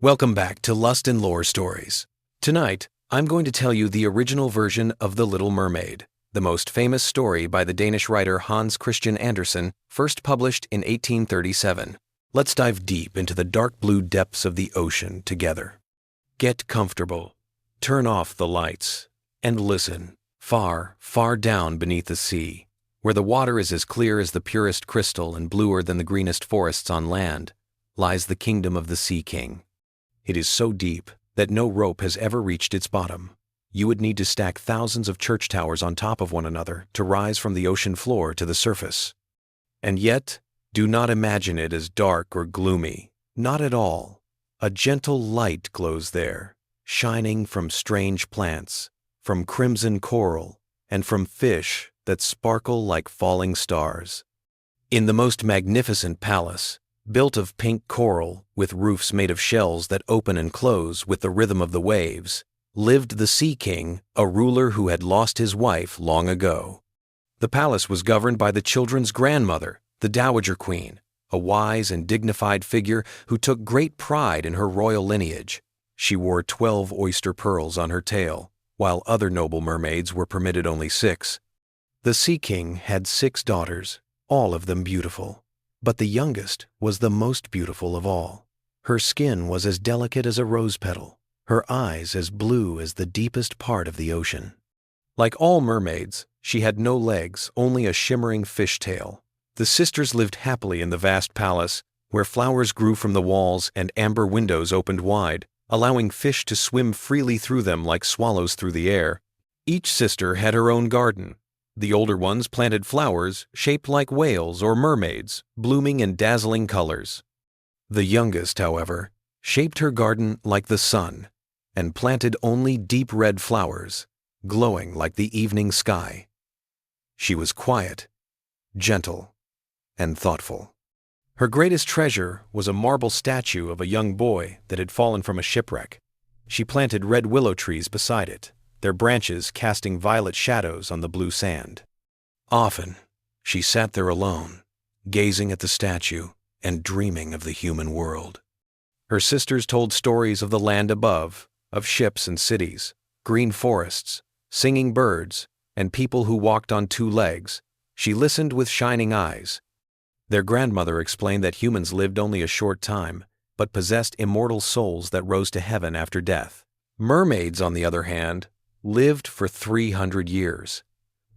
Welcome back to Lust and Lore Stories. Tonight, I'm going to tell you the original version of The Little Mermaid, the most famous story by the Danish writer Hans Christian Andersen, first published in 1837. Let's dive deep into the dark blue depths of the ocean together. Get comfortable, turn off the lights, and listen. Far, far down beneath the sea, where the water is as clear as the purest crystal and bluer than the greenest forests on land, lies the kingdom of the Sea King. It is so deep that no rope has ever reached its bottom. You would need to stack thousands of church towers on top of one another to rise from the ocean floor to the surface. And yet, do not imagine it as dark or gloomy. Not at all. A gentle light glows there, shining from strange plants, from crimson coral, and from fish that sparkle like falling stars. In the most magnificent palace, built of pink coral with roofs made of shells that open and close with the rhythm of the waves, lived the Sea King, a ruler who had lost his wife long ago. The palace was governed by the children's grandmother, the Dowager Queen, a wise and dignified figure who took great pride in her royal lineage. She wore 12 oyster pearls on her tail, while other noble mermaids were permitted only 6. The Sea King had 6 daughters, all of them beautiful. But the youngest was the most beautiful of all. Her skin was as delicate as a rose petal, her eyes as blue as the deepest part of the ocean. Like all mermaids, she had no legs, only a shimmering fish tail. The sisters lived happily in the vast palace, where flowers grew from the walls and amber windows opened wide, allowing fish to swim freely through them like swallows through the air. Each sister had her own garden. The older ones planted flowers shaped like whales or mermaids, blooming in dazzling colors. The youngest, however, shaped her garden like the sun and planted only deep red flowers, glowing like the evening sky. She was quiet, gentle, and thoughtful. Her greatest treasure was a marble statue of a young boy that had fallen from a shipwreck. She planted red willow trees beside it, their branches casting violet shadows on the blue sand. Often, she sat there alone, gazing at the statue and dreaming of the human world. Her sisters told stories of the land above, of ships and cities, green forests, singing birds, and people who walked on 2 legs. She listened with shining eyes. Their grandmother explained that humans lived only a short time, but possessed immortal souls that rose to heaven after death. Mermaids, on the other hand, lived for 300 years.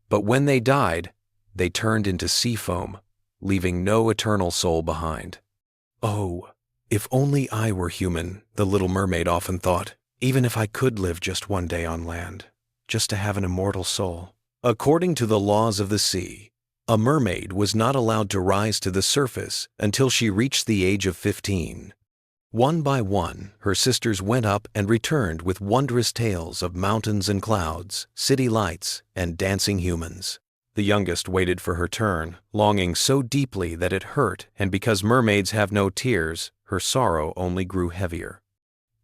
But when they died, they turned into sea foam, leaving no eternal soul behind. Oh, if only I were human, the little mermaid often thought, even if I could live just one day on land, just to have an immortal soul. According to the laws of the sea, a mermaid was not allowed to rise to the surface until she reached the age of 15. One by one, her sisters went up and returned with wondrous tales of mountains and clouds, city lights, and dancing humans. The youngest waited for her turn, longing so deeply that it hurt, and because mermaids have no tears, her sorrow only grew heavier.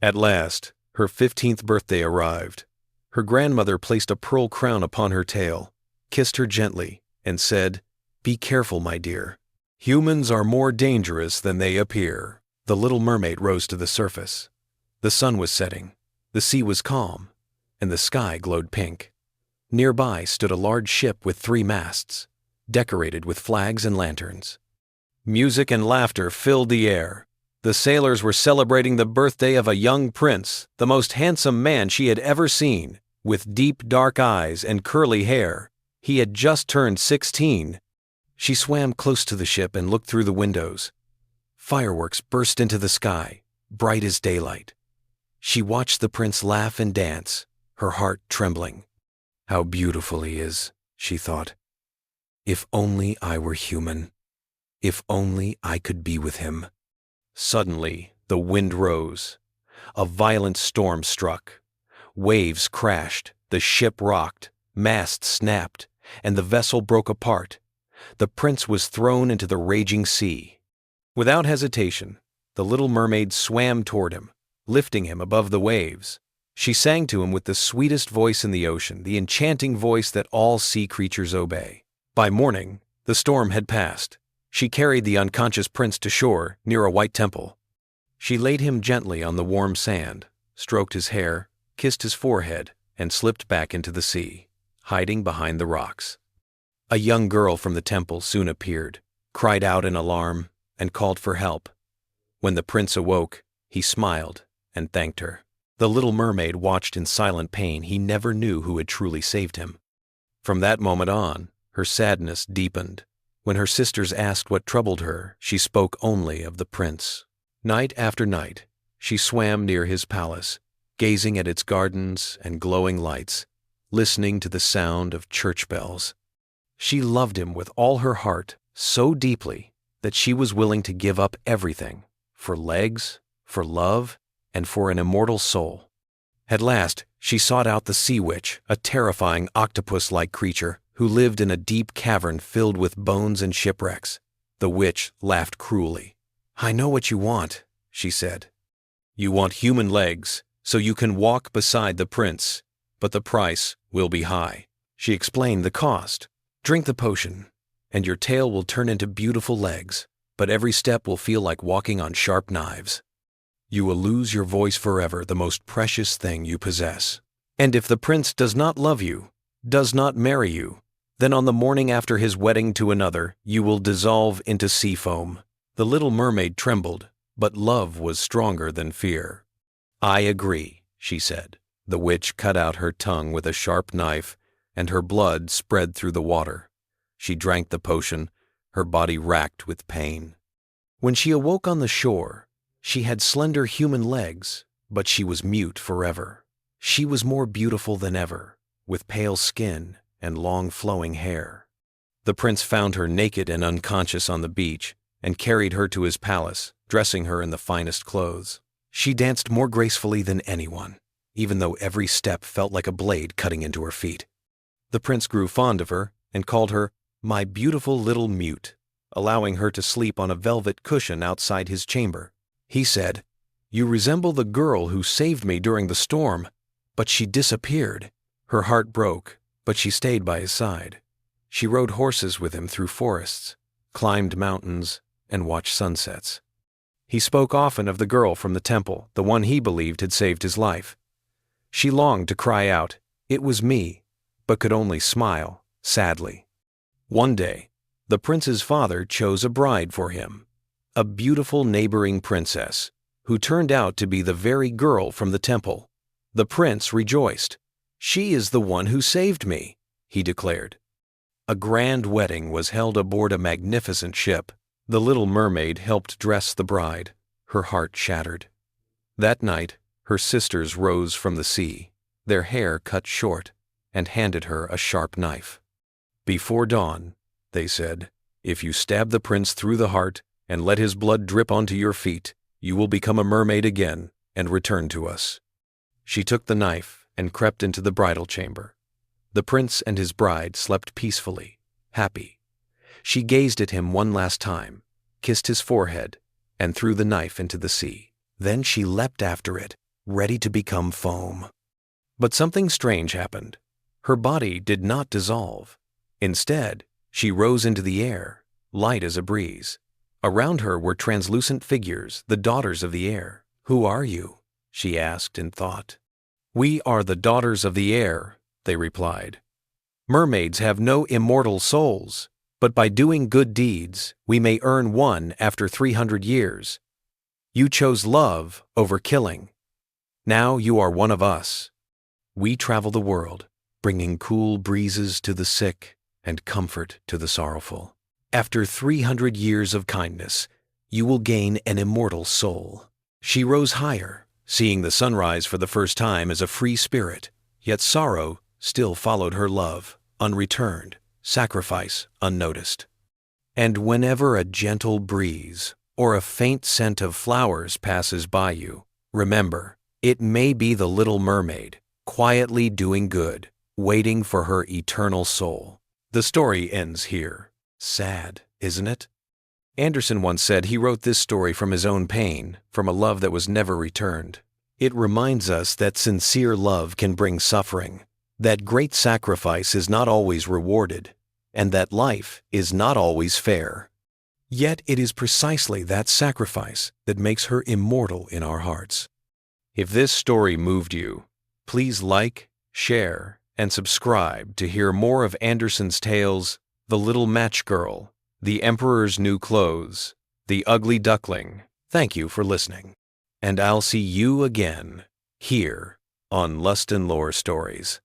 At last, her 15th birthday arrived. Her grandmother placed a pearl crown upon her tail, kissed her gently, and said, "Be careful, my dear. Humans are more dangerous than they appear." The little mermaid rose to the surface. The sun was setting, the sea was calm, and the sky glowed pink. Nearby stood a large ship with 3 masts, decorated with flags and lanterns. Music and laughter filled the air. The sailors were celebrating the birthday of a young prince, the most handsome man she had ever seen, with deep dark eyes and curly hair. He had just turned 16. She swam close to the ship and looked through the windows. Fireworks burst into the sky, bright as daylight. She watched the prince laugh and dance, her heart trembling. How beautiful he is, she thought. If only I were human. If only I could be with him. Suddenly, the wind rose. A violent storm struck. Waves crashed, the ship rocked, masts snapped, and the vessel broke apart. The prince was thrown into the raging sea. Without hesitation, the little mermaid swam toward him, lifting him above the waves. She sang to him with the sweetest voice in the ocean, the enchanting voice that all sea creatures obey. By morning, the storm had passed. She carried the unconscious prince to shore near a white temple. She laid him gently on the warm sand, stroked his hair, kissed his forehead, and slipped back into the sea, hiding behind the rocks. A young girl from the temple soon appeared, cried out in alarm, and called for help. When the prince awoke, he smiled and thanked her. The little mermaid watched in silent pain. He never knew who had truly saved him. From that moment on, her sadness deepened. When her sisters asked what troubled her, she spoke only of the prince. Night after night, she swam near his palace, gazing at its gardens and glowing lights, listening to the sound of church bells. She loved him with all her heart, so deeply that she was willing to give up everything for legs, for love, and for an immortal soul. At last, she sought out the sea witch, a terrifying octopus-like creature who lived in a deep cavern filled with bones and shipwrecks. The witch laughed cruelly. "I know what you want," she said. "You want human legs, so you can walk beside the prince, but the price will be high." She explained the cost. "Drink the potion, and your tail will turn into beautiful legs, but every step will feel like walking on sharp knives. You will lose your voice forever, the most precious thing you possess. And if the prince does not love you, does not marry you, then on the morning after his wedding to another, you will dissolve into sea foam." The little mermaid trembled, but love was stronger than fear. "I agree," she said. The witch cut out her tongue with a sharp knife, and her blood spread through the water. She drank the potion, her body racked with pain. When she awoke on the shore, she had slender human legs, but she was mute forever. She was more beautiful than ever, with pale skin and long flowing hair. The prince found her naked and unconscious on the beach and carried her to his palace, dressing her in the finest clothes. She danced more gracefully than anyone, even though every step felt like a blade cutting into her feet. The prince grew fond of her and called her "my beautiful little mute," allowing her to sleep on a velvet cushion outside his chamber. He said, "You resemble the girl who saved me during the storm," but she disappeared. Her heart broke, but she stayed by his side. She rode horses with him through forests, climbed mountains, and watched sunsets. He spoke often of the girl from the temple, the one he believed had saved his life. She longed to cry out, "It was me," but could only smile, sadly. One day, the prince's father chose a bride for him, a beautiful neighboring princess, who turned out to be the very girl from the temple. The prince rejoiced. "She is the one who saved me," he declared. A grand wedding was held aboard a magnificent ship. The little mermaid helped dress the bride, her heart shattered. That night, her sisters rose from the sea, their hair cut short, and handed her a sharp knife. "Before dawn," they said, "if you stab the prince through the heart and let his blood drip onto your feet, you will become a mermaid again and return to us." She took the knife and crept into the bridal chamber. The prince and his bride slept peacefully, happy. She gazed at him one last time, kissed his forehead, and threw the knife into the sea. Then she leapt after it, ready to become foam. But something strange happened. Her body did not dissolve. Instead, she rose into the air, light as a breeze. Around her were translucent figures, the daughters of the air. "Who are you?" she asked in thought. "We are the daughters of the air," they replied. "Mermaids have no immortal souls, but by doing good deeds, we may earn one after 300 years. You chose love over killing. Now you are one of us. We travel the world, bringing cool breezes to the sick and comfort to the sorrowful. After 300 years of kindness, you will gain an immortal soul." She rose higher, seeing the sunrise for the first time as a free spirit, yet sorrow still followed her love, unreturned, sacrifice unnoticed. And whenever a gentle breeze or a faint scent of flowers passes by you, remember, it may be the little mermaid, quietly doing good, waiting for her eternal soul. The story ends here. Sad, isn't it? Anderson once said he wrote this story from his own pain, from a love that was never returned. It reminds us that sincere love can bring suffering, that great sacrifice is not always rewarded, and that life is not always fair. Yet it is precisely that sacrifice that makes her immortal in our hearts. If this story moved you, please like, share, and subscribe to hear more of Andersen's tales, The Little Match Girl, The Emperor's New Clothes, The Ugly Duckling. Thank you for listening. And I'll see you again, here on Lust and Lore Stories.